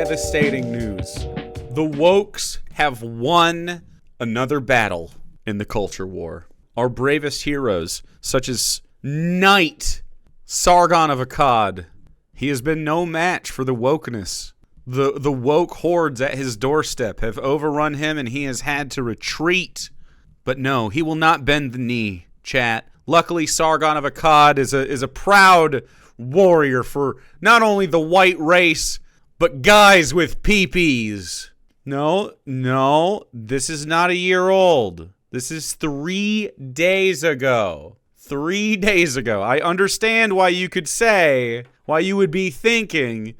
devastating news. The wokes have won another battle in the culture war. Our bravest heroes, such as Knight Sargon of Akkad, he has been no match for the wokeness. The woke hordes at his doorstep have overrun him and he has had to retreat. But no, he will not bend the knee, chat. Luckily, Sargon of Akkad is a proud warrior for not only the white race, but guys with peepees. No, this is not a year old. This is 3 days ago. 3 days ago. I understand why you could say, why you would be thinking,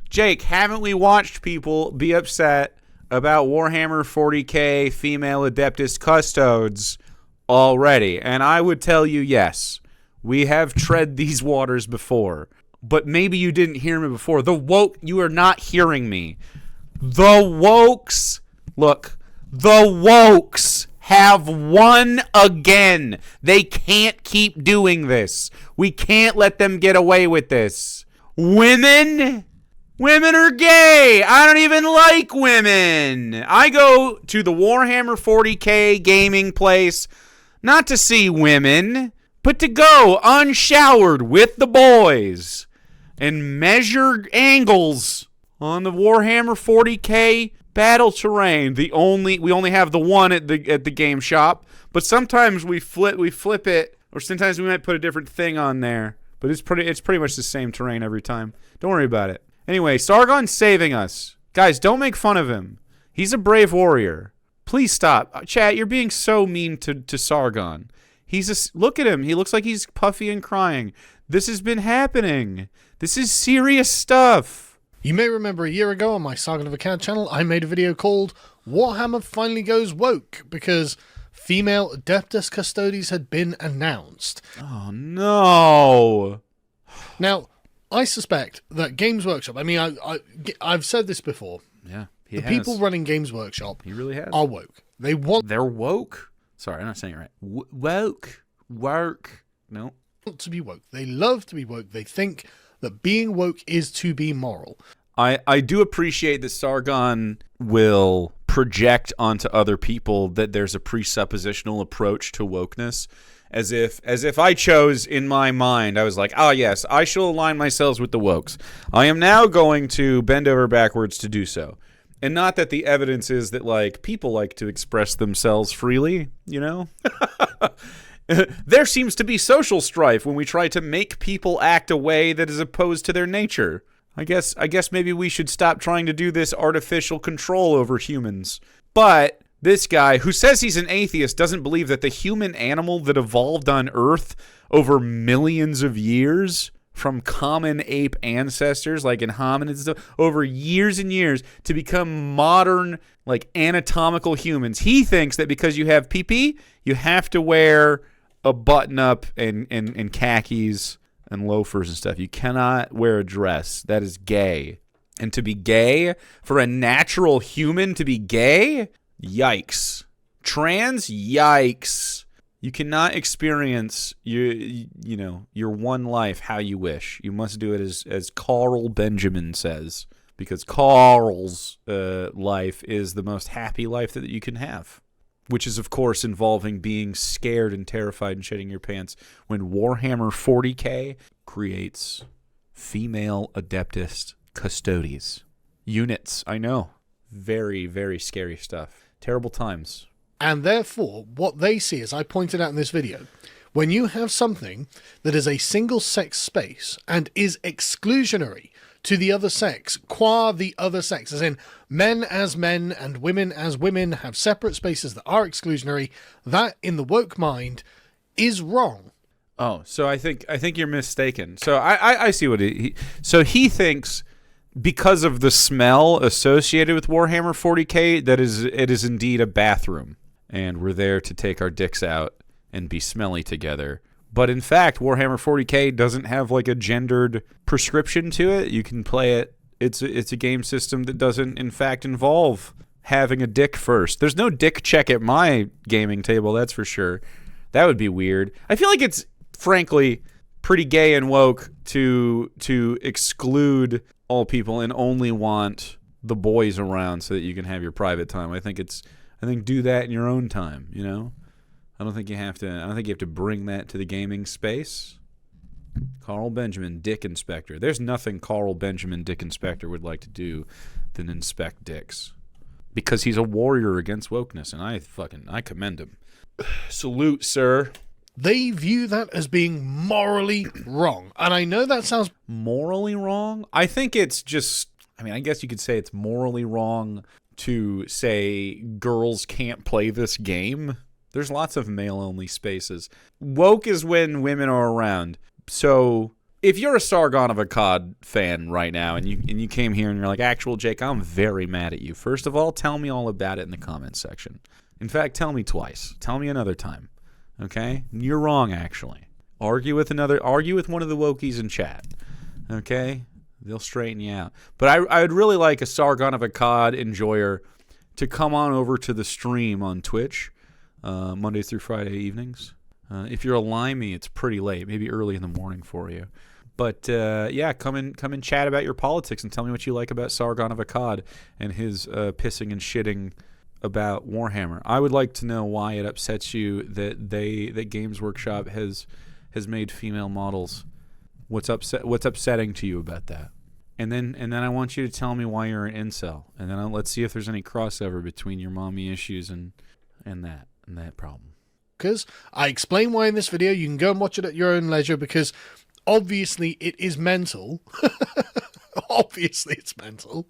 Jake, haven't we watched people be upset about Warhammer 40k female Adeptus Custodes already? And I would tell you, yes, we have tread these waters before. But maybe you didn't hear me before. You are not hearing me. The wokes have won again. They can't keep doing this. We can't let them get away with this. Women are gay. I don't even like women. I go to the Warhammer 40k gaming place not to see women, but to go unshowered with the boys and measure angles on the Warhammer 40k battle terrain. We only have the one at the game shop, but sometimes we flip it, or sometimes we might put a different thing on there. But it's pretty much the same terrain every time. Don't worry about it. Anyway, Sargon's saving us. Guys, don't make fun of him. He's a brave warrior. Please stop. Chat, you're being so mean to Sargon. Look at him. He looks like he's puffy and crying. This has been happening. This is serious stuff. You may remember a year ago on my Sargon of Akkad channel, I made a video called Warhammer Finally Goes Woke, because female Adeptus Custodes had been announced. Oh, no. Now, I suspect that Games Workshop, I've said this before. Yeah, the people running Games Workshop he really has. are woke. They're woke? Sorry, I'm not saying it right. Woke. Work. No. Want to be woke. They love to be woke. They think that being woke is to be moral. I do appreciate that Sargon will project onto other people that there's a presuppositional approach to wokeness, as if I chose in my mind, I was like, oh yes, I shall align myself with the wokes. I am now going to bend over backwards to do so. And not that the evidence is that, like, people like to express themselves freely, you know? There seems to be social strife when we try to make people act a way that is opposed to their nature. I guess maybe we should stop trying to do this artificial control over humans. But this guy, who says he's an atheist, doesn't believe that the human animal that evolved on Earth over millions of years from common ape ancestors, like in hominids, stuff, over years and years, to become modern, like, anatomical humans. He thinks that because you have pee-pee, you have to wear a button-up and khakis and loafers and stuff. You cannot wear a dress. That is gay. And to be gay, for a natural human to be gay, yikes. Trans, yikes. You cannot experience your one life how you wish. You must do it as Carl Benjamin says, because Carl's life is the most happy life that you can have, which is, of course, involving being scared and terrified and shitting your pants when Warhammer 40k creates female Adeptus Custodes. Units, I know. Very, very scary stuff. Terrible times. And therefore, what they see, as I pointed out in this video, when you have something that is a single-sex space and is exclusionary to the other sex, qua the other sex, as in men as men and women as women have separate spaces that are exclusionary, that, in the woke mind, is wrong. Oh, so I think you're mistaken. So I see what so he thinks, because of the smell associated with Warhammer 40k, that it is indeed a bathroom, and we're there to take our dicks out and be smelly together. But in fact, Warhammer 40k doesn't have like a gendered prescription to it. You can play it. It's a game system that doesn't, in fact, involve having a dick first. There's no dick check at my gaming table, that's for sure. That would be weird. I feel like it's, frankly, pretty gay and woke to exclude all people and only want the boys around so that you can have your private time. I think do that in your own time, you know? I don't think you have to bring that to the gaming space. Carl Benjamin, Dick Inspector. There's nothing Carl Benjamin, Dick Inspector would like to do than inspect dicks. Because he's a warrior against wokeness, and I commend him. Salute, sir. They view that as being morally wrong. And I know that sounds... Morally wrong? I think it's just... I guess you could say it's morally wrong to say girls can't play this game. There's lots of male-only spaces. Woke is when women are around. So if you're a Sargon of Akkad fan right now and you came here and you're like, actual Jake, I'm very mad at you. First of all, tell me all about it in the comments section. In fact, tell me twice. Tell me another time. Okay? You're wrong, actually. Argue with one of the wokies in chat. Okay? They'll straighten you out. But I would really like a Sargon of Akkad enjoyer to come on over to the stream on Twitch Monday through Friday evenings. If you're a limey, it's pretty late, maybe early in the morning for you. But yeah, come and chat about your politics and tell me what you like about Sargon of Akkad and his pissing and shitting about Warhammer. I would like to know why it upsets you that Games Workshop has made female models. What's upsetting to you about that? And then I want you to tell me why you're an incel. And then let's see if there's any crossover between your mommy issues and that problem. Because I explain why in this video. You can go and watch it at your own leisure, because obviously it is mental. Obviously it's mental.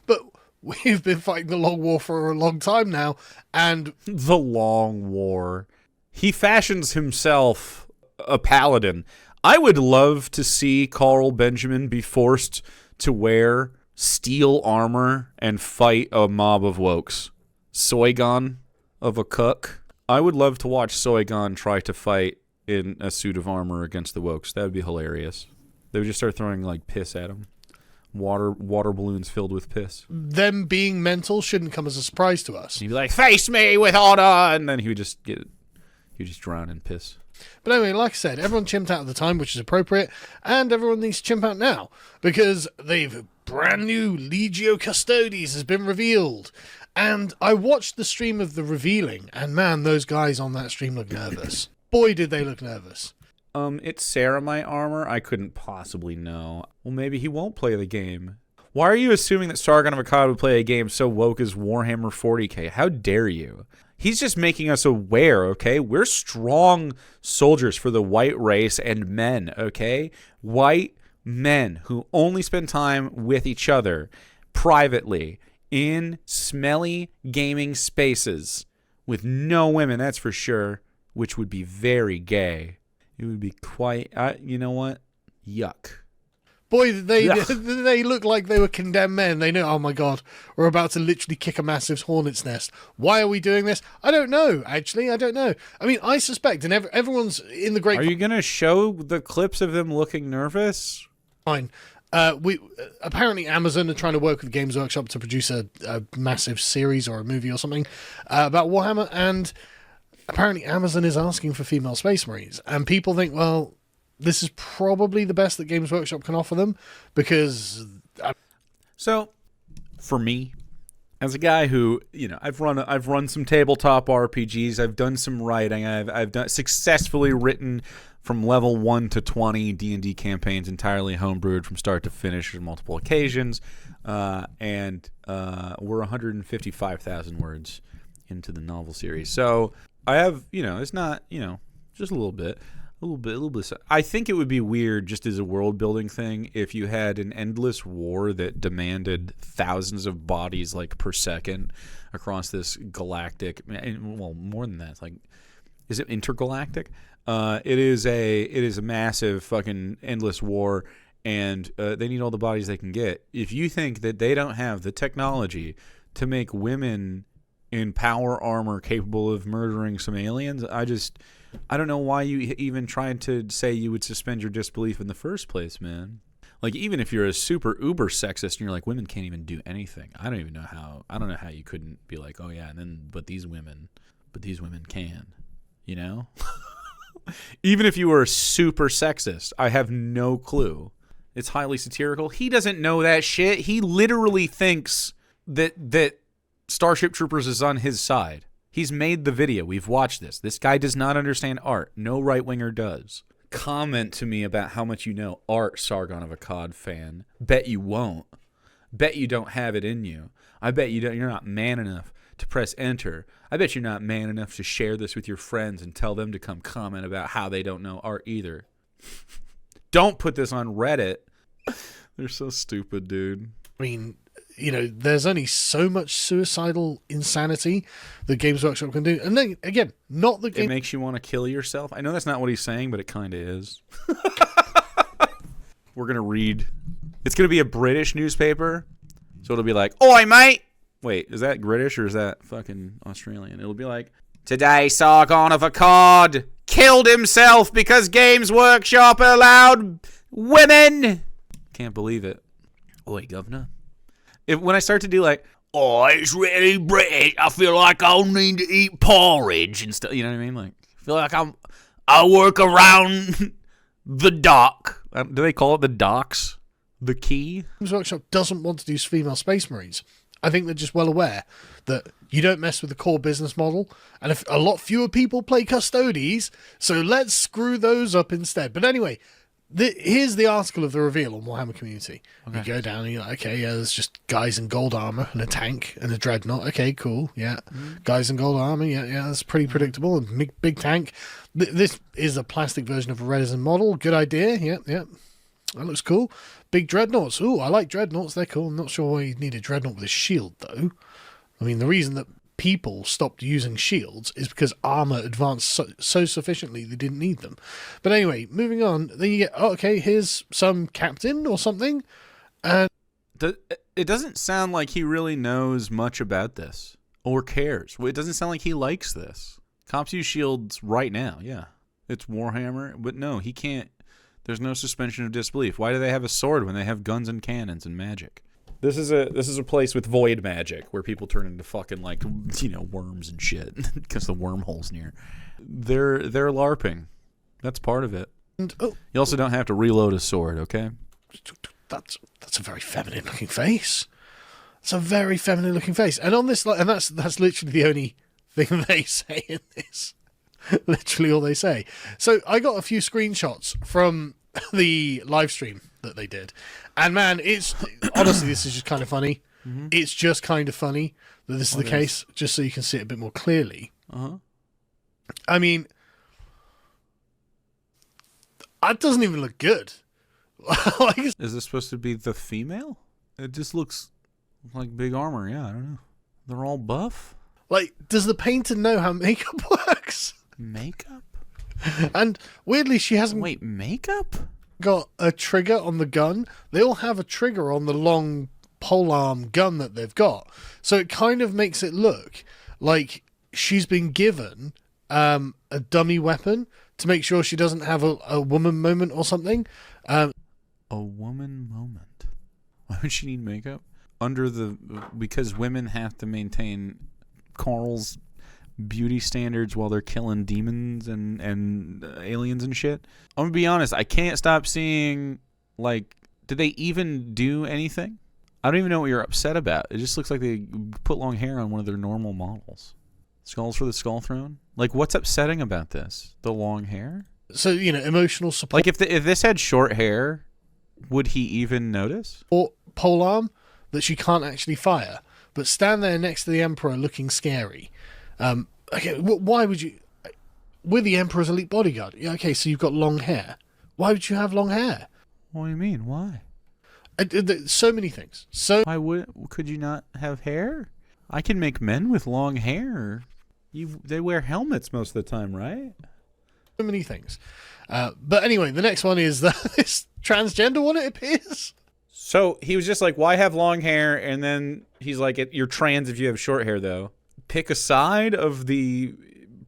But we've been fighting the long war for a long time now, and... The long war. He fashions himself a paladin. I would love to see Carl Benjamin be forced to wear steel armor and fight a mob of wokes. Sargon of a cook. I would love to watch Sargon try to fight in a suit of armor against the wokes. That would be hilarious. They would just start throwing like piss at him. Water balloons filled with piss. Them being mental shouldn't come as a surprise to us. He'd be like, "Face me with honor," and then he would just drown in piss. But anyway, like I said, everyone chimped out at the time, which is appropriate, and everyone needs to chimp out now, because they've brand new Legio Custodes has been revealed. And I watched the stream of the revealing, and man, those guys on that stream look nervous. Boy, did they look nervous. It's Ceramite armor? I couldn't possibly know. Well, maybe he won't play the game. Why are you assuming that Sargon of Akkad would play a game so woke as Warhammer 40k? How dare you? He's just making us aware, okay? We're strong soldiers for the white race and men, okay? White men who only spend time with each other privately in smelly gaming spaces with no women, that's for sure, which would be very gay. It would be quite, you know what? Yuck. Boy, they look like they were condemned men. They know, oh my God, we're about to literally kick a massive hornet's nest. Why are we doing this? I don't know, actually. I don't know. I mean, I suspect, and everyone's in the great... Are you going to show the clips of them looking nervous? Fine. Apparently Amazon are trying to work with Games Workshop to produce a massive series or a movie or something about Warhammer, and apparently Amazon is asking for female Space Marines. And people think, well... this is probably the best that Games Workshop can offer them, because... So, for me, as a guy who, I've run some tabletop RPGs, I've done some writing, I've done successfully written from level 1 to 20 D&D campaigns entirely homebrewed from start to finish on multiple occasions, and we're 155,000 words into the novel series. So, I have, it's not, just a little bit. A little bit. I think it would be weird, just as a world building thing, if you had an endless war that demanded thousands of bodies like per second across this galactic. Well, more than that. It's like, is it intergalactic? It is a massive fucking endless war, and they need all the bodies they can get. If you think that they don't have the technology to make women in power armor capable of murdering some aliens, I don't know why you even tried to say you would suspend your disbelief in the first place, man. Like, even if you're a super uber sexist and you're like, women can't even do anything. I don't know how you couldn't be like, oh yeah, and then but these women can, Even if you were super sexist, I have no clue It's highly satirical. He doesn't know that shit. He literally thinks that Starship Troopers is on his side. He's made the video. We've watched this. This guy does not understand art. No right-winger does. Comment to me about how much you know art, Sargon of a COD fan. Bet you won't. Bet you don't have it in you. I bet you're not man enough to press enter. I bet you're not man enough to share this with your friends and tell them to come comment about how they don't know art either. Don't put this on Reddit. They're so stupid, dude. I mean, there's only so much suicidal insanity that Games Workshop can do. And then, again, not the game... It makes you want to kill yourself. I know that's not what he's saying, but it kind of is. We're going to read... It's going to be a British newspaper. So it'll be like, "Oi, mate!" Wait, is that British or is that fucking Australian? It'll be like, "Today, Sargon of Akkad killed himself because Games Workshop allowed women." Can't believe it. Oi, governor. When I start to do like, "Oh, it's really British. I feel like I'll need to eat porridge and stuff." You know what I mean? Like, I feel like I work around the dock. Do they call it the docks? The key? Games Workshop doesn't want to do female Space Marines. I think they're just well aware that you don't mess with the core business model, and if a lot fewer people play Custodes, so let's screw those up instead. But anyway, here's the article of the reveal on Warhammer Community. Okay. You go down and you're like, okay, yeah, there's just guys in gold armor and a tank and a dreadnought. Okay, cool, yeah. Guys in gold armor, yeah, that's pretty predictable. And big tank. This is a plastic version of a resin model. Good idea, yeah. That looks cool. Big dreadnoughts. Ooh, I like dreadnoughts. They're cool. I'm not sure why you need a dreadnought with a shield, though. I mean, the reason that people stopped using shields is because armor advanced so sufficiently they didn't need them. But anyway, moving on. Then you get, okay, here's some captain or something. And it doesn't sound like he really knows much about this or cares. It doesn't sound like he likes this. Cops use shields right now, yeah. It's Warhammer, but no, he can't. There's no suspension of disbelief. Why do they have a sword when they have guns and cannons and magic? This is a place with void magic where people turn into fucking worms and shit because the wormhole's near. They're LARPing. That's part of it. And, you also don't have to reload a sword, okay? That's a very feminine looking face. It's a very feminine looking face. And on this, and that's literally the only thing they say in this. Literally all they say. So I got a few screenshots from the live stream that they did, and man, it's honestly, this is just kind of funny. Mm-hmm. It's just kind of funny that this is the case, just so you can see it a bit more clearly. I mean, that doesn't even look good. Is this supposed to be the female? It just looks like big armor. Yeah, I don't know. They're all buff. Like, does the painter know how makeup works? Makeup? And weirdly, she hasn't... Wait, makeup? Got a trigger on the gun. They all have a trigger on the long polearm gun that they've got. So it kind of makes it look like she's been given a dummy weapon to make sure she doesn't have a woman moment or something. A woman moment? Why would she need makeup? Because women have to maintain Carl's beauty standards while they're killing demons and aliens and shit. I'm gonna be honest, I can't stop seeing, like, did they even do anything? I don't even know what you're upset about. It just looks like they put long hair on one of their normal models. Skulls for the Skull Throne? Like, what's upsetting about this? The long hair? So, emotional support. Like, if this had short hair, would he even notice? Or polearm that she can't actually fire, but stand there next to the Emperor looking scary. Okay, why would you... We're the Emperor's elite bodyguard. Yeah, okay, so you've got long hair. Why would you have long hair? What do you mean? Why? So many things. Could you not have hair? I can make men with long hair. They wear helmets most of the time, right? So many things. But anyway, the next one is this transgender one, it appears. So he was just like, why have long hair? And then he's like, you're trans if you have short hair, though. Pick a side of the...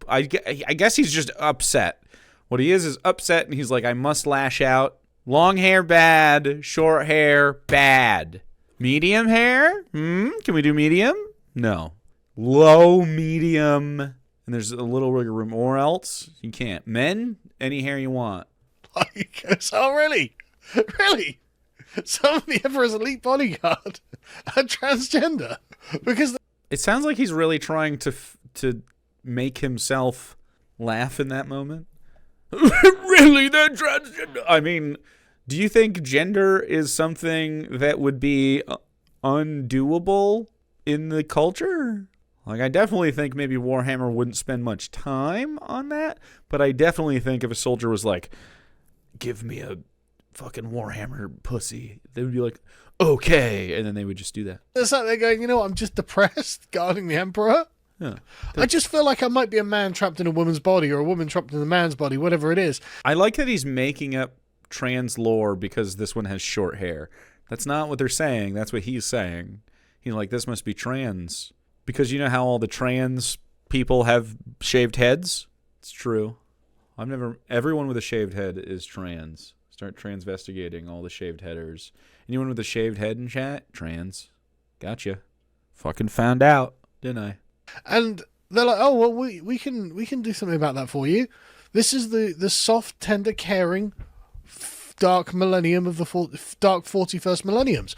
I guess he's just upset. What he is upset, and he's like, I must lash out. Long hair, bad. Short hair, bad. Medium hair? Can we do medium? No. Low, medium, and there's a little wiggle room. Or else, you can't. Men, any hair you want. Oh, really? Really? some of the Emperor's elite bodyguard are transgender because It sounds like he's really trying to make himself laugh in that moment. Really, they're transgender? I mean, do you think gender is something that would be undoable in the culture? Like, I definitely think maybe Warhammer wouldn't spend much time on that, but I definitely think if a soldier was like, give me a fucking Warhammer pussy, they would be like, okay, and then they would just do that. it's like they're going, you know what, I'm just depressed guarding the Emperor. Yeah. I just feel like I might be a man trapped in a woman's body or a woman trapped in a man's body, whatever it is. I like that he's making up trans lore because this one has short hair. That's not what they're saying. That's what he's saying. He's like, this must be trans. Because you know how all the trans people have shaved heads? It's true. Everyone with a shaved head is trans. Start transvestigating all the shaved headers. Anyone with a shaved head in chat? Trans. Gotcha. Fucking found out, didn't I? And they're like, oh, well, we can do something about that for you. This is the soft, tender, caring, dark millennium of the dark 41st millenniums.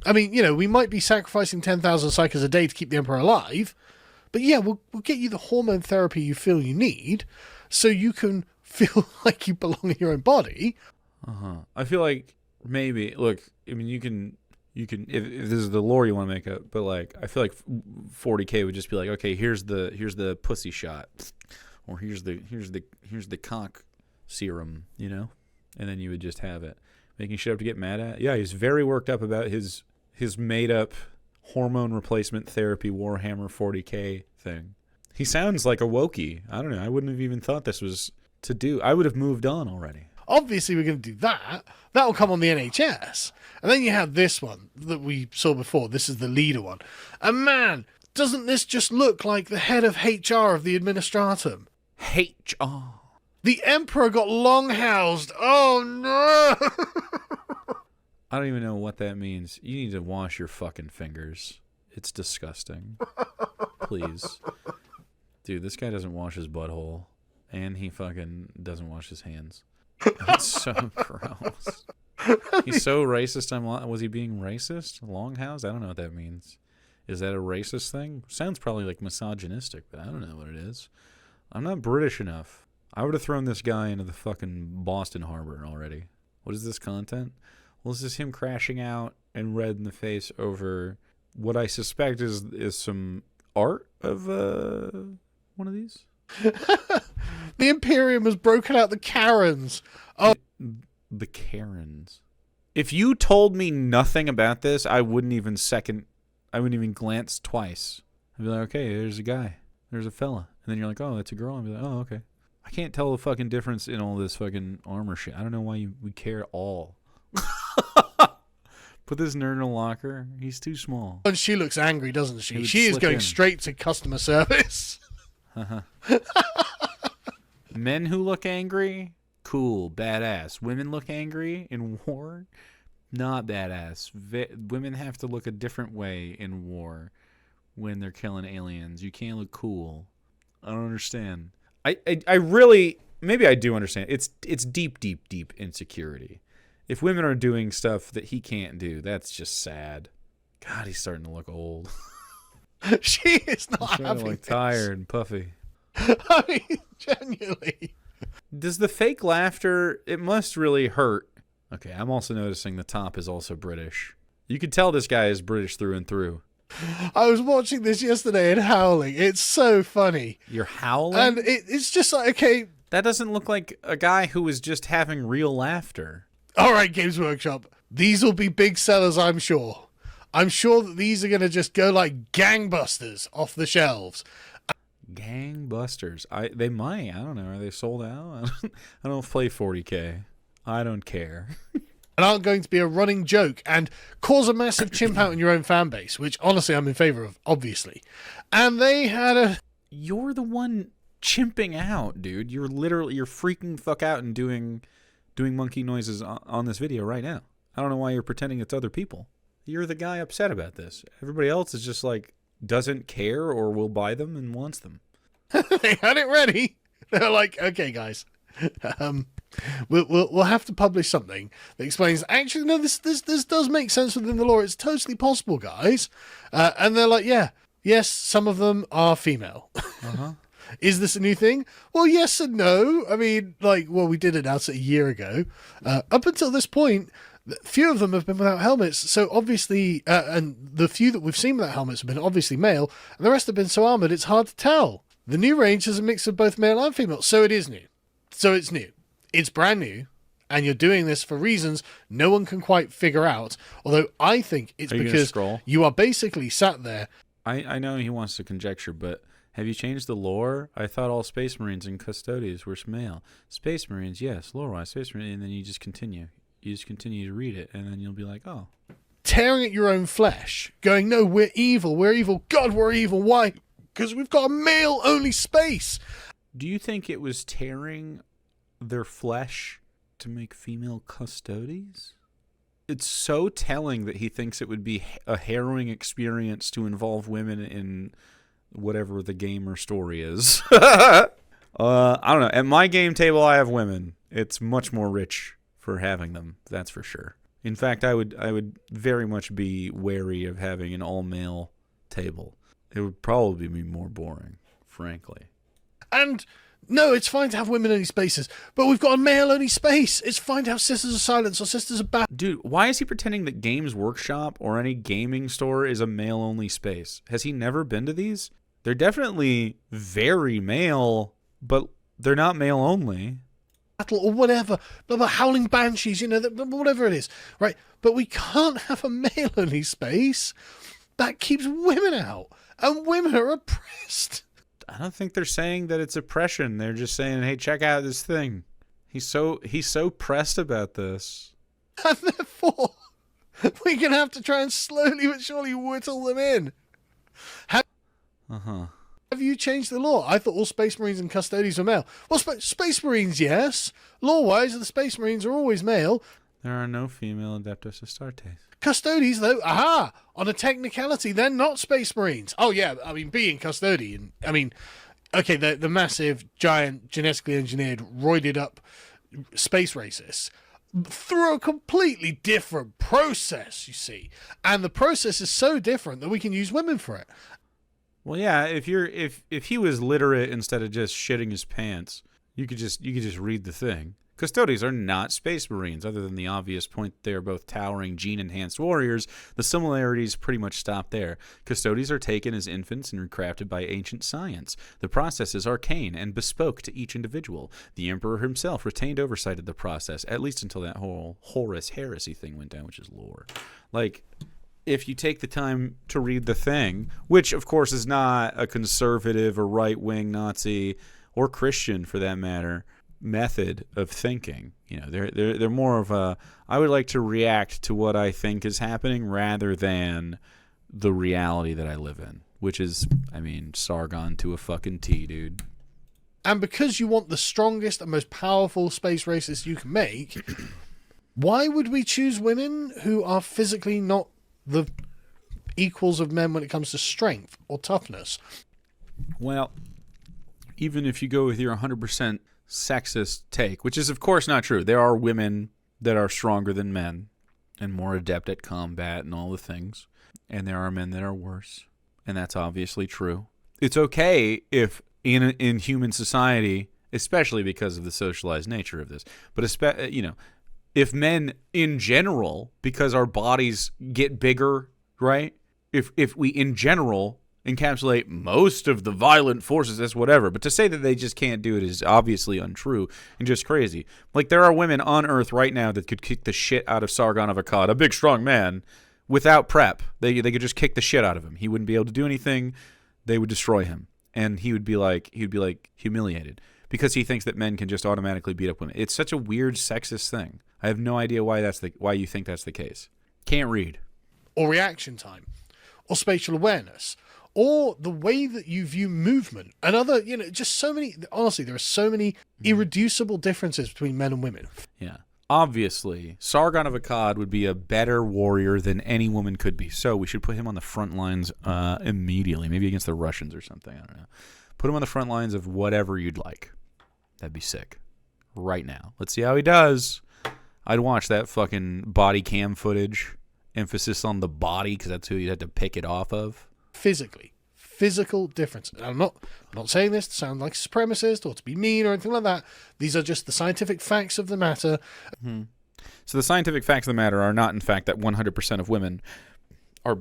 I mean, you know, we might be sacrificing 10,000 psychers a day to keep the Emperor alive, but yeah, we'll get you the hormone therapy you feel you need so you can feel like you belong in your own body. I feel like maybe, look, I mean, you can if this is the lore you want to make up, but like I feel like 40K would just be like, okay, here's the pussy shot, or here's the cock serum, you know, and then you would just have it, making shit up to get mad at. Yeah, he's very worked up about his made up hormone replacement therapy Warhammer 40K thing. He sounds like a Wookiee. I don't know. I wouldn't have even thought this was to do. I would have moved on already. Obviously, we're going to do that. That will come on the NHS. And then you have this one that we saw before. This is the leader one. And man, doesn't this just look like the head of HR of the Administratum? HR. The Emperor got long-housed. Oh, no! I don't even know what that means. You need to wash your fucking fingers. It's disgusting. Please. Dude, this guy doesn't wash his butthole. And he fucking doesn't wash his hands. That's so gross. He's so racist. Was he being racist? Longhouse? I don't know what that means. Is that a racist thing? Sounds probably like misogynistic, but I don't know what it is. I'm not British enough. I would have thrown this guy into the fucking Boston Harbor already. What is this content? Well, this is him crashing out and red in the face over what I suspect is some art of one of these. The Imperium has broken out the Karens. Oh, the Karens. If you told me nothing about this, I wouldn't even glance twice. I'd be like, okay, there's a guy. There's a fella. And then you're like, oh, that's a girl. I'd be like, oh, okay. I can't tell the fucking difference in all this fucking armor shit. I don't know why we care at all. Put this nerd in a locker. He's too small. And she looks angry, doesn't she? She is going straight to customer service. Men who look angry, cool, badass. Women look angry in war, not badass. Women have to look a different way in war when they're killing aliens. You can't look cool. I don't understand. I really, maybe I do understand. It's deep insecurity. If women are doing stuff that he can't do, that's just sad. God, he's starting to look old. She is not having like tired and puffy. I mean, genuinely. Does the fake laughter, it must really hurt. Okay, I'm also noticing the top is also British. You could tell this guy is British through and through. I was watching this yesterday and howling. It's so funny. You're howling? And it's just like, okay. That doesn't look like a guy who was just having real laughter. All right, Games Workshop. These will be big sellers, I'm sure. I'm sure that these are going to just go like gangbusters off the shelves. Gangbusters. They might. I don't know. Are they sold out? I don't play 40K. I don't care. And aren't going to be a running joke and cause a massive chimp out in your own fan base, which honestly I'm in favor of, obviously. And they had a... You're the one chimping out, dude. You're freaking fuck out and doing monkey noises on this video right now. I don't know why you're pretending it's other people. You're the guy upset about this. Everybody else is just like, doesn't care or will buy them and wants them. They had it ready. They're like, okay, guys, We'll have to publish something that explains. Actually, no, this does make sense within the law. It's totally possible, guys. And they're like, yeah, yes, some of them are female. Uh-huh. Is this a new thing? Well, yes and no. I mean, we did announce it a year ago. Up until this point, few of them have been without helmets. So obviously, and the few that we've seen without helmets have been obviously male, and the rest have been so armored it's hard to tell. The new range is a mix of both male and female, so it is new. So it's new. It's brand new, and you're doing this for reasons no one can quite figure out. Although I think it's because you are basically sat there. I know he wants to conjecture, but have you changed the lore? I thought all Space Marines and Custodians were male. Space Marines, yes, lore-wise, Space Marines, and then you just continue. You just continue to read it, and then you'll be like, oh. Tearing at your own flesh, going, no, we're evil, God, we're evil, why? Because we've got a male-only space. Do you think it was tearing their flesh to make female Custodians? It's so telling that he thinks it would be a harrowing experience to involve women in whatever the game or story is. I don't know. At my game table, I have women. It's much more rich for having them, that's for sure. In fact, I would very much be wary of having an all-male table. It would probably be more boring, frankly. And no, it's fine to have women-only spaces, but we've got a male-only space. It's fine to have Sisters of Silence or Sisters of Battle. Dude, why is he pretending that Games Workshop or any gaming store is a male-only space? Has he never been to these? They're definitely very male, but they're not male-only. Or whatever, blah, blah, Howling Banshees, whatever it is, right? But we can't have a male-only space. That keeps women out, and women are oppressed. I don't think they're saying that it's oppression. They're just saying, hey, check out this thing. He's so pressed about this. And therefore, we're going to have to try and slowly but surely whittle them in. Have you changed the law? I thought all Space Marines and Custodians were male. Well, Space Marines, yes. Law-wise, the Space Marines are always male. There are no female Adeptus Astartes. Custodians, though, on a technicality, they're not Space Marines. Oh, yeah, I mean, being Custodian, okay, the massive, giant, genetically engineered, roided up space racists through a completely different process, you see. And the process is so different that we can use women for it. Well, yeah, if he was literate instead of just shitting his pants, you could just read the thing. Custodians are not Space Marines, other than the obvious point they are both towering gene-enhanced warriors. The similarities pretty much stop there. Custodians are taken as infants and recrafted by ancient science. The process is arcane and bespoke to each individual. The Emperor himself retained oversight of the process, at least until that whole Horus heresy thing went down, which is lore. Like, if you take the time to read the thing, which, of course, is not a conservative or right-wing Nazi, or Christian for that matter, method of thinking. They're more of a, I would like to react to what I think is happening rather than the reality that I live in, which is, Sargon to a fucking T, dude. And because you want the strongest and most powerful space races you can make, why would we choose women who are physically not the equals of men when it comes to strength or toughness? Well, even if you go with your 100% sexist take, which is of course not true. There are women that are stronger than men and more adept at combat and all the things. And there are men that are worse. And that's obviously true. It's okay if in human society, especially because of the socialized nature of this, but if men in general, because our bodies get bigger, right? If we in general encapsulate most of the violent forces as whatever, but to say that they just can't do it is obviously untrue and just crazy. Like, there are women on Earth right now that could kick the shit out of Sargon of Akkad, a big strong man, without prep. They could just kick the shit out of him. He wouldn't be able to do anything. They would destroy him, and he would be like humiliated because he thinks that men can just automatically beat up women. It's such a weird sexist thing. I have no idea why you think that's the case. Can't read. Or reaction time, or spatial awareness, or the way that you view movement, and other, just so many, honestly, there are so many irreducible differences between men and women. Yeah. Obviously, Sargon of Akkad would be a better warrior than any woman could be, so we should put him on the front lines immediately, maybe against the Russians or something, I don't know. Put him on the front lines of whatever you'd like. That'd be sick. right now. Let's see how he does. I'd watch that fucking body cam footage. Emphasis on the body, because that's who you'd have to pick it off of. Physical difference. And I'm not saying this to sound like a supremacist or to be mean or anything like that. These are just the scientific facts of the matter. Mm-hmm. So the scientific facts of the matter are not, in fact, that 100% of women are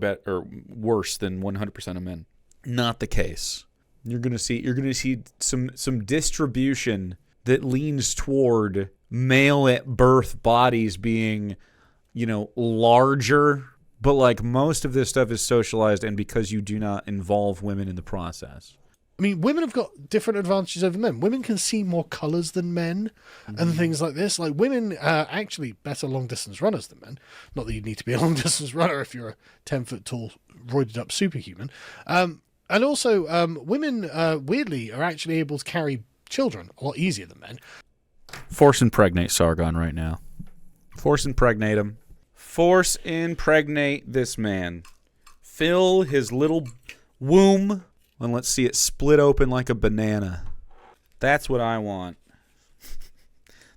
worse than 100% of men. Not the case. You're gonna see some distribution that leans toward male at birth bodies being, larger. But like most of this stuff is socialized, and because you do not involve women in the process. I mean, women have got different advantages over men. Women can see more colours than men and things like this. Like, women are actually better long-distance runners than men. Not that you need to be a long-distance runner if you're a 10-foot-tall, roided-up superhuman. And also, women, weirdly, are actually able to carry children a lot easier than men. Force impregnate Sargon right now. Force impregnate him. Force impregnate this man. Fill his little womb and let's see it split open like a banana. That's what I want.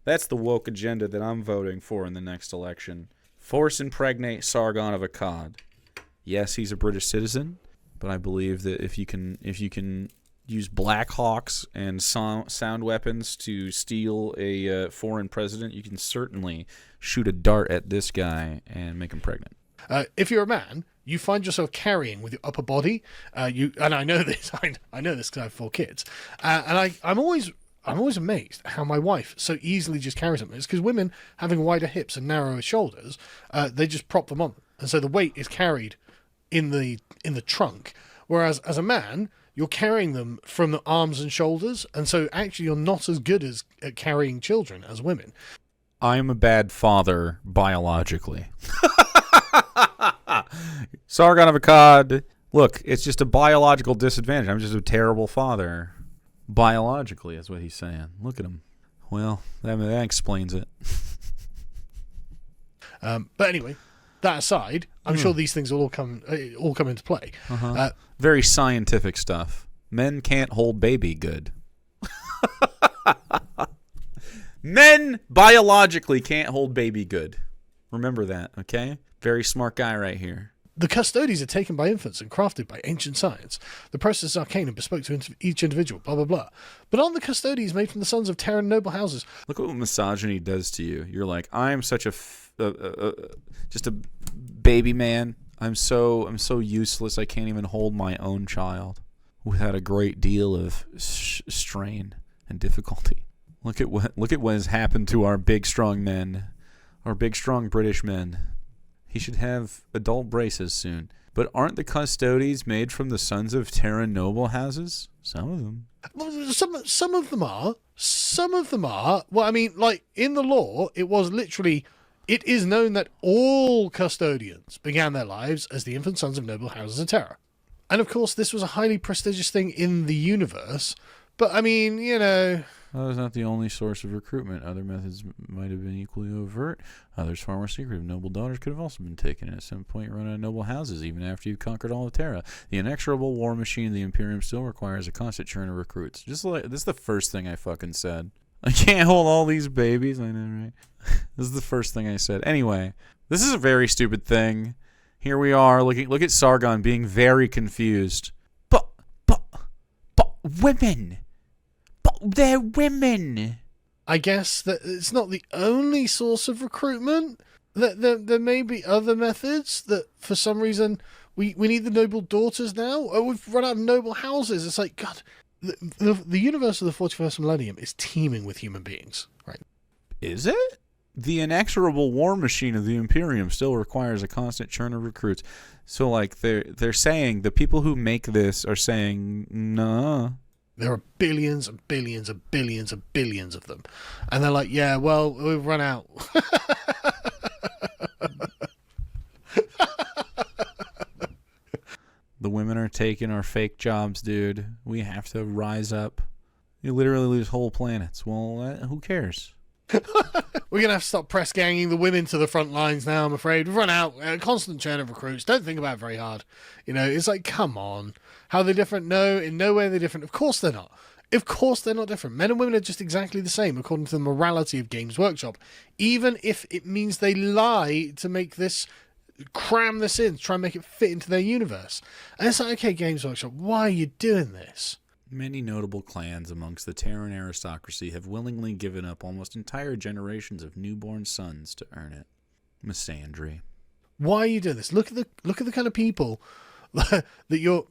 That's the woke agenda that I'm voting for in the next election. Force impregnate Sargon of Akkad. Yes, he's a British citizen, but I believe that if you can use Black Hawks and sound weapons to steal a foreign president, you can certainly shoot a dart at this guy and make him pregnant. If you're a man, you find yourself carrying with your upper body. And I know this. I know this because I have 4 kids. And I'm always amazed how my wife so easily just carries them. It's because women having wider hips and narrower shoulders, they just prop them on, and so the weight is carried in the trunk. Whereas as a man, you're carrying them from the arms and shoulders, and so actually you're not as good at carrying children as women. I'm a bad father biologically. Sargon of Akkad, look, it's just a biological disadvantage. I'm just a terrible father. Biologically, is what he's saying. Look at him. Well, that explains it. But anyway, that aside, I'm sure these things will all come into play. Very scientific stuff. Men can't hold baby good. Men biologically can't hold baby good. Remember that, okay? Very smart guy right here. The custodies are taken by infants and crafted by ancient science. The process is arcane and bespoke to each individual, blah, blah, blah. But aren't the custodies made from the sons of Terran noble houses? Look what misogyny does to you. You're like, I'm such just a baby man. I'm so useless. I can't even hold my own child without a great deal of strain and difficulty. Look at what has happened to our big strong men, our big strong British men. He should have adult braces soon. But aren't the custodies made from the sons of Terran noble houses? Some of them. Some of them are. Some of them are. Well, I mean, like, in the law, it is known that all custodians began their lives as the infant sons of noble houses of Terra. And of course, this was a highly prestigious thing in the universe. But I mean, That was not the only source of recruitment. Other methods might have been equally overt. Others far more secretive. Noble daughters could have also been taken, and at some point run out of noble houses, even after you've conquered all of Terra. The inexorable war machine of the Imperium still requires a constant churn of recruits. Just like this is the first thing I fucking said. I can't hold all these babies. I know, right? This is the first thing I said. Anyway, this is a very stupid thing. Here we are. Look at Sargon being very confused. But women. They're women. I guess that it's not the only source of recruitment. There may be other methods that, for some reason, we need the noble daughters now. Oh, we've run out of noble houses. It's like, God, the universe of the 41st millennium is teeming with human beings, right? Is it? The inexorable war machine of the Imperium still requires a constant churn of recruits. So, like, they're saying, the people who make this are saying, nah. There are billions and billions and billions and billions of them. And they're like, yeah, well, we've run out. The women are taking our fake jobs, dude. We have to rise up. You literally lose whole planets. Well, who cares? We're going to have to stop press ganging the women to the front lines now, I'm afraid. We've run out. Constant churn of recruits. Don't think about it very hard. It's like, come on. How are they different? No, in no way are they different. Of course they're not. Of course they're not different. Men and women are just exactly the same according to the morality of Games Workshop, even if it means they lie to make this, cram this in, try and make it fit into their universe. And it's like, okay, Games Workshop, why are you doing this? Many notable clans amongst the Terran aristocracy have willingly given up almost entire generations of newborn sons to earn it. Misandry. Why are you doing this? Look at the kind of people that you're...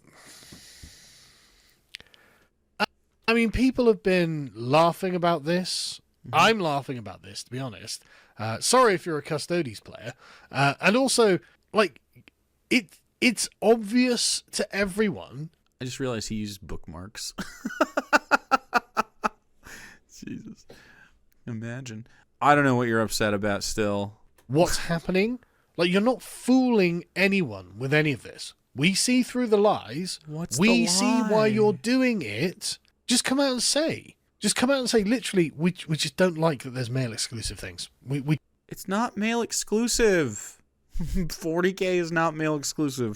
I mean, people have been laughing about this. Mm-hmm. I'm laughing about this, to be honest. Sorry if you're a Custodes player. And also, like, it's obvious to everyone. I just realized he used bookmarks. Jesus. Imagine. I don't know what you're upset about still. What's happening? Like, you're not fooling anyone with any of this. We see through the lies. We see why you're doing it. Just come out and say. Literally, we just don't like that there's male exclusive things. It's not male exclusive. 40K is not male exclusive.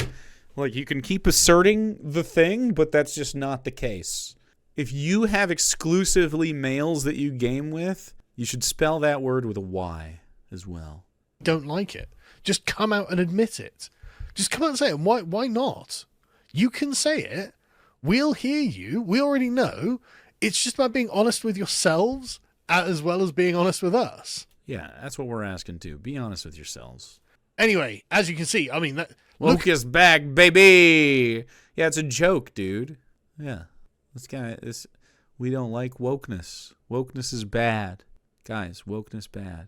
Like, you can keep asserting the thing, but that's just not the case. If you have exclusively males that you game with, you should spell that word with a Y as well. Don't like it. Just come out and admit it. Just come out and say it. Why not? You can say it. We'll hear you. We already know. It's just about being honest with yourselves as well as being honest with us. Yeah, that's what we're asking too. Be honest with yourselves. Anyway, as you can see, I mean... Woke is back, baby! Yeah, it's a joke, dude. Yeah. We don't like wokeness. Wokeness is bad. Guys, wokeness bad.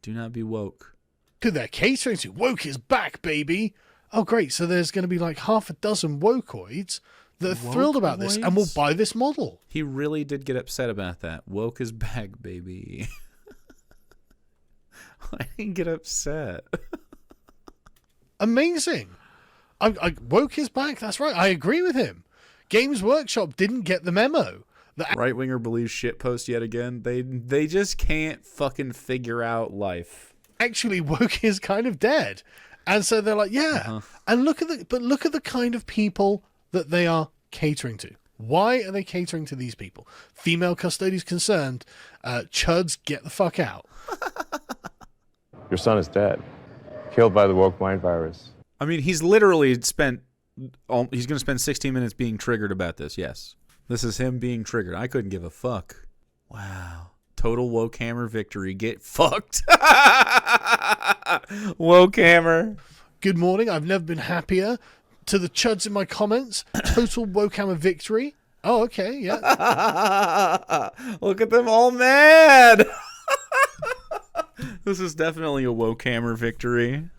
Do not be woke. Who they're catering to. Woke is back, baby! Oh, great. So there's going to be like half a dozen wokeoids that are thrilled about this and will buy this model. He really did get upset about that. Woke is back, baby. I didn't get upset. Amazing. Woke is back. That's right. I agree with him. Games Workshop didn't get the memo. Right-winger believes shitpost yet again. They just can't fucking figure out life. Actually, woke is kind of dead. And so they're like, yeah. Uh-huh. And look at the kind of people that they are catering to. Why are they catering to these people? Female Custodes concerned. Chuds, get the fuck out. Your son is dead. Killed by the woke mind virus. I mean, he's literally he's going to spend 16 minutes being triggered about this, yes. This is him being triggered. I couldn't give a fuck. Wow. Total woke hammer victory. Get fucked. Woke hammer. Good morning. I've never been happier. To the chuds in my comments, total woke hammer victory. Oh, okay, yeah. Look at them all mad. This is definitely a woke hammer victory.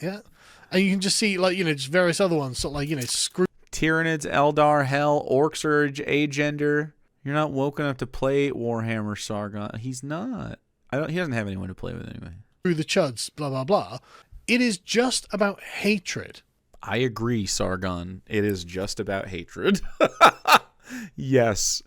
Yeah. And you can just see, like, just various other ones. So, like, screw. Tyranids, Eldar, Hell, Orcs Urge, Agender. You're not woke enough to play Warhammer Sargon. He's not. He doesn't have anyone to play with anyway. Through the chuds, blah, blah, blah. It is just about hatred. I agree, Sargon. It is just about hatred. Yes.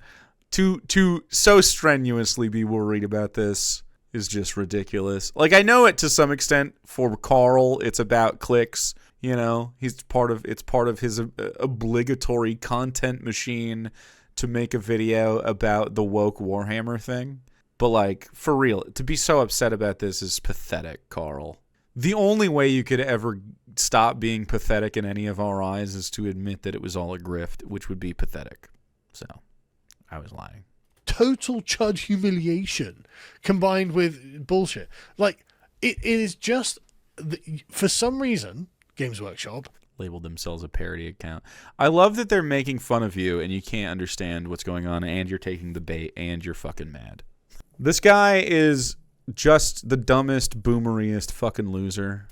To so strenuously be worried about this is just ridiculous. Like, I know it to some extent for Carl. It's about clicks. It's part of his obligatory content machine to make a video about the woke Warhammer thing. But, like, for real, to be so upset about this is pathetic, Carl. The only way you could ever stop being pathetic in any of our eyes is to admit that it was all a grift, which would be pathetic. So, I was lying. Total chud humiliation combined with bullshit. Like, it is just, for some reason, Games Workshop labeled themselves a parody account. I love that they're making fun of you and you can't understand what's going on and you're taking the bait and you're fucking mad. This guy is just the dumbest, boomeriest fucking loser.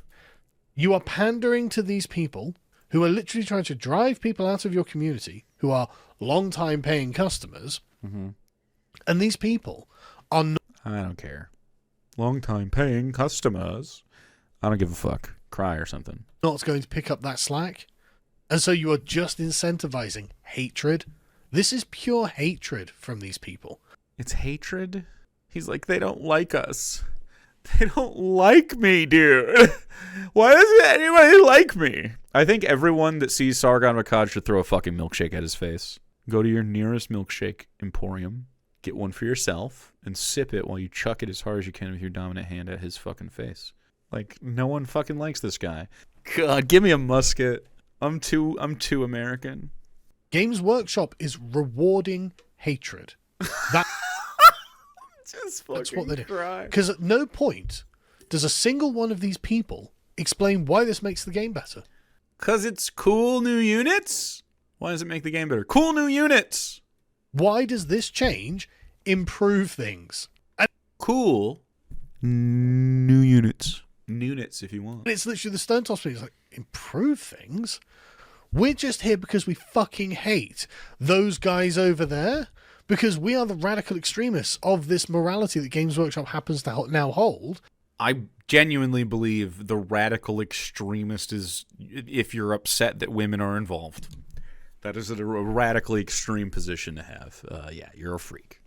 You are pandering to these people who are literally trying to drive people out of your community who are long-time paying customers. Mm-hmm. And these people are not... I don't care. Long-time paying customers. I don't give a fuck. Cry or something. Not going to pick up that slack. And so you are just incentivizing hatred. This is pure hatred from these people. It's hatred? He's like, they don't like us. They don't like me, dude. Why doesn't anybody like me? I think everyone that sees Sargon Makad should throw a fucking milkshake at his face. Go to your nearest milkshake emporium, get one for yourself, and sip it while you chuck it as hard as you can with your dominant hand at his fucking face. Like, no one fucking likes this guy. God, give me a musket. I'm too American. Games Workshop is rewarding hatred. That Just that's what they do. cry. Because at no point does a single one of these people explain why this makes the game better. Because it's cool new units? Why does it make the game better? Cool new units! Why does this change improve things? And Cool new units. Units, if you want. it's literally the stone toss thing. It's like, improve things? We're just here because we fucking hate those guys over there. Because we are the radical extremists of this morality that Games Workshop happens to now hold. I genuinely believe the radical extremist is if you're upset that women are involved. That is a radically extreme position to have. Yeah, you're a freak.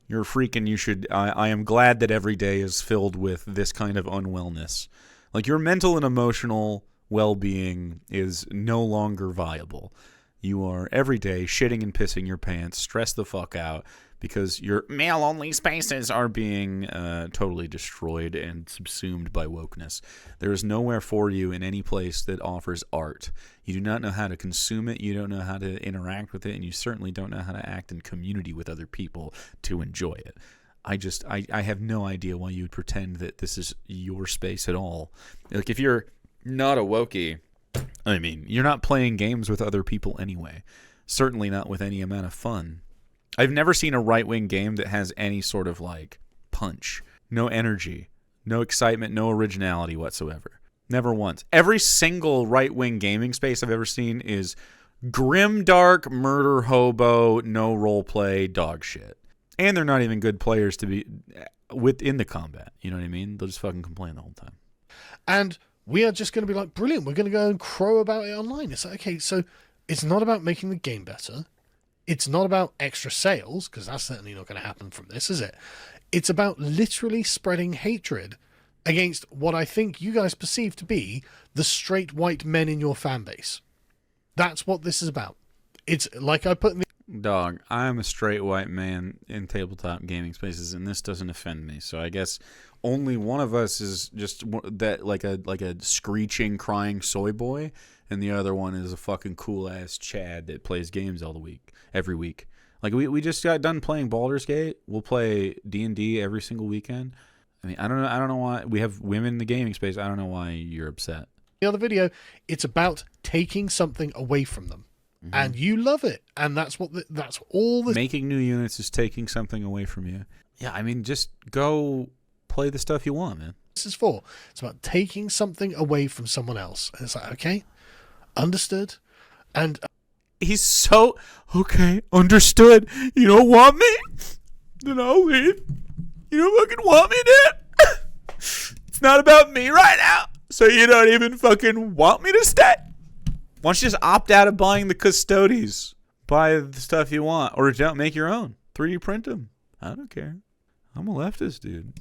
You're a freak, and you should. I am glad that every day is filled with this kind of unwellness. Like, your mental and emotional well-being is no longer viable. You are every day shitting and pissing your pants, stressed the fuck out, because your male-only spaces are being totally destroyed and subsumed by wokeness. There is nowhere for you in any place that offers art. You do not know how to consume it, you don't know how to interact with it, and you certainly don't know how to act in community with other people to enjoy it. I have no idea why you would pretend that this is your space at all. Like, if you're not a wokey, I mean, you're not playing games with other people anyway. Certainly not with any amount of fun. I've never seen a right-wing game that has any sort of, like, punch. No energy. No excitement. No originality whatsoever. Never once. Every single right-wing gaming space I've ever seen is grim, dark, murder, hobo, no roleplay, dog shit. And they're not even good players to be within the combat. You know what I mean? They'll just fucking complain the whole time. And we are just going to be like, brilliant, we're going to go and crow about it online. It's like, okay, so it's not about making the game better. It's not about extra sales, because that's certainly not going to happen from this, is it? It's about literally spreading hatred against what I think you guys perceive to be the straight white men in your fan base. That's what this is about. It's like I put in the... Dog, I'm a straight white man in tabletop gaming spaces, and this doesn't offend me. So I guess only one of us is just that, like a screeching, crying soy boy, and the other one is a fucking cool ass Chad that plays games every week. Like, we just got done playing Baldur's Gate. We'll play D&D every single weekend. I mean, I don't know why we have women in the gaming space. I don't know why you're upset. The other video, it's about taking something away from them. Mm-hmm. And you love it. And that's all this... Making new units is taking something away from you. Yeah, I mean, just go play the stuff you want, man. This is for. It's about taking something away from someone else. And it's like, okay, understood. And he's so, okay, understood. You don't want me? Then I'll leave. You don't fucking want me, dude? It's not about me right now. So you don't even fucking want me to stay? Why don't you just opt out of buying the custodies? Buy the stuff you want. Or don't make your own. 3D print them. I don't care. I'm a leftist, dude.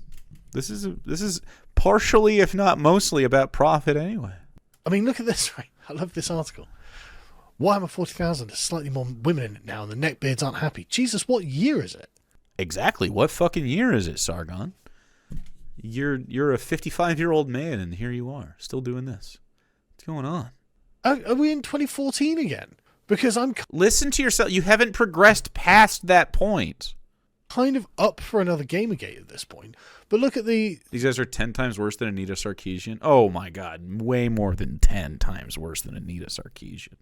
This is partially, if not mostly, about profit anyway. I mean, look at this, right? I love this article. Warhammer 40,000, there's slightly more women in it now, and the neckbeards aren't happy. Jesus, what year is it? Exactly. What fucking year is it, Sargon? You're a 55-year-old man, and here you are, still doing this. What's going on? Are we in 2014 again? Because I'm Listen to yourself. You haven't progressed past that point. kind of up for another Gamergate at this point. But look at the... These guys are 10 times worse than Anita Sarkeesian. Oh, my God. Way more than 10 times worse than Anita Sarkeesian.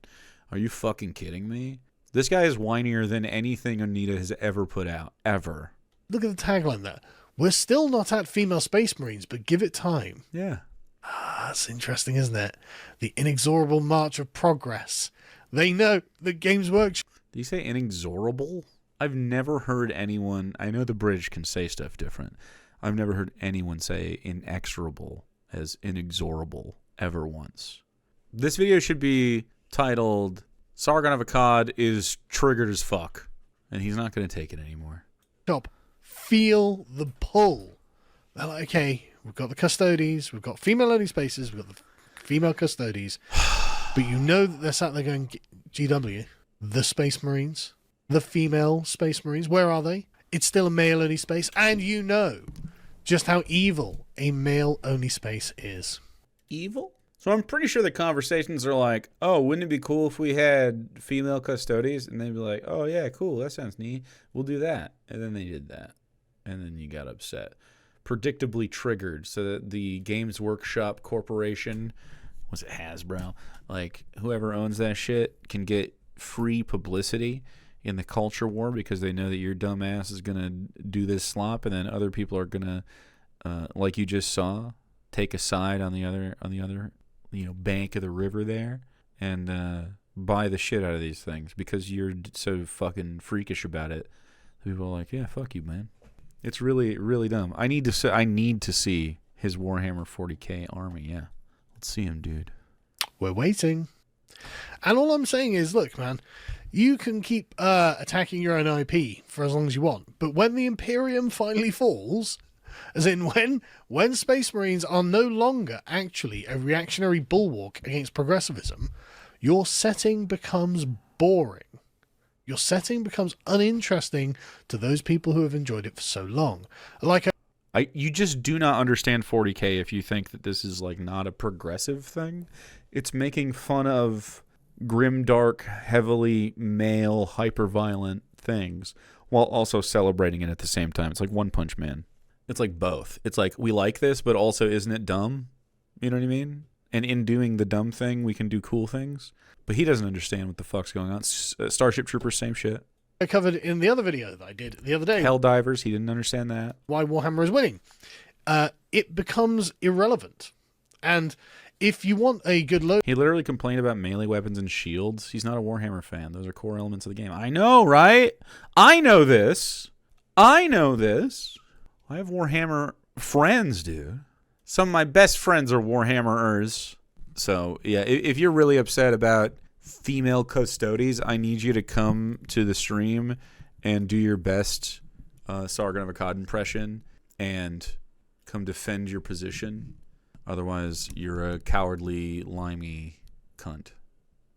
Are you fucking kidding me? This guy is whinier than anything Anita has ever put out. Ever. Look at the tagline there. We're still not at female space marines, but give it time. Yeah. That's interesting, isn't it? The inexorable march of progress. They know the Games Workshop... Do you say inexorable? I've never heard anyone... I know the British can say stuff different. I've never heard anyone say inexorable as inexorable ever once. This video should be titled, Sargon of Akkad is triggered as fuck, and he's not going to take it anymore. Feel the pull. They're like, okay, we've got the custodies, we've got female-only spaces, we've got the female custodies, but you know that they're sat there going, GW, the Space Marines, the female Space Marines. Where are they? It's still a male-only space, and you know just how evil a male-only space is. Evil? So I'm pretty sure the conversations are like, oh, wouldn't it be cool if we had female custodians? And they'd be like, oh, yeah, cool. That sounds neat. We'll do that. And then they did that. And then you got upset. Predictably triggered so that the Games Workshop Corporation, was it Hasbro? Like, whoever owns that shit can get free publicity in the culture war because they know that your dumb ass is going to do this slop, and then other people are going to, like you just saw, take a side on the other bank of the river there and buy the shit out of these things because you're so fucking freakish about it. People are like, yeah, fuck you, man. It's really, really dumb. I need to see his Warhammer 40K army. Yeah, let's see him, dude. We're waiting. And all I'm saying is, look, man, you can keep attacking your own IP for as long as you want, but when the Imperium finally falls, as in when Space Marines are no longer actually a reactionary bulwark against progressivism, your setting becomes boring. Your setting becomes uninteresting to those people who have enjoyed it for so long. You just do not understand 40K if you think that this is like not a progressive thing. It's making fun of grimdark, heavily male, hyper-violent things while also celebrating it at the same time. It's like One Punch Man. It's like both. It's like, we like this, but also isn't it dumb? You know what I mean? And in doing the dumb thing, we can do cool things. But he doesn't understand what the fuck's going on. Starship Troopers, same shit. I covered in the other video that I did the other day. Helldivers, he didn't understand that. Why Warhammer is winning. It becomes irrelevant. And if you want a good load... He literally complained about melee weapons and shields. He's not a Warhammer fan. Those are core elements of the game. I know, right? I know this. I have Warhammer friends, dude. Some of my best friends are Warhammerers. So, yeah, if you're really upset about female custodies, I need you to come to the stream and do your best Sargon of Akkad impression and come defend your position. Otherwise, you're a cowardly, limey cunt.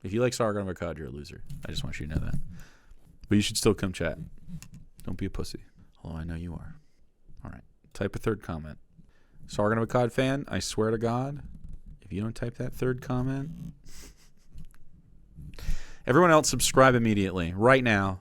If you like Sargon of Akkad, you're a loser. I just want you to know that. But you should still come chat. Don't be a pussy. Although I know you are. All right. Type a third comment. Sargon of Akkad fan, I swear to God, if you don't type that third comment... Everyone else subscribe immediately. Right now.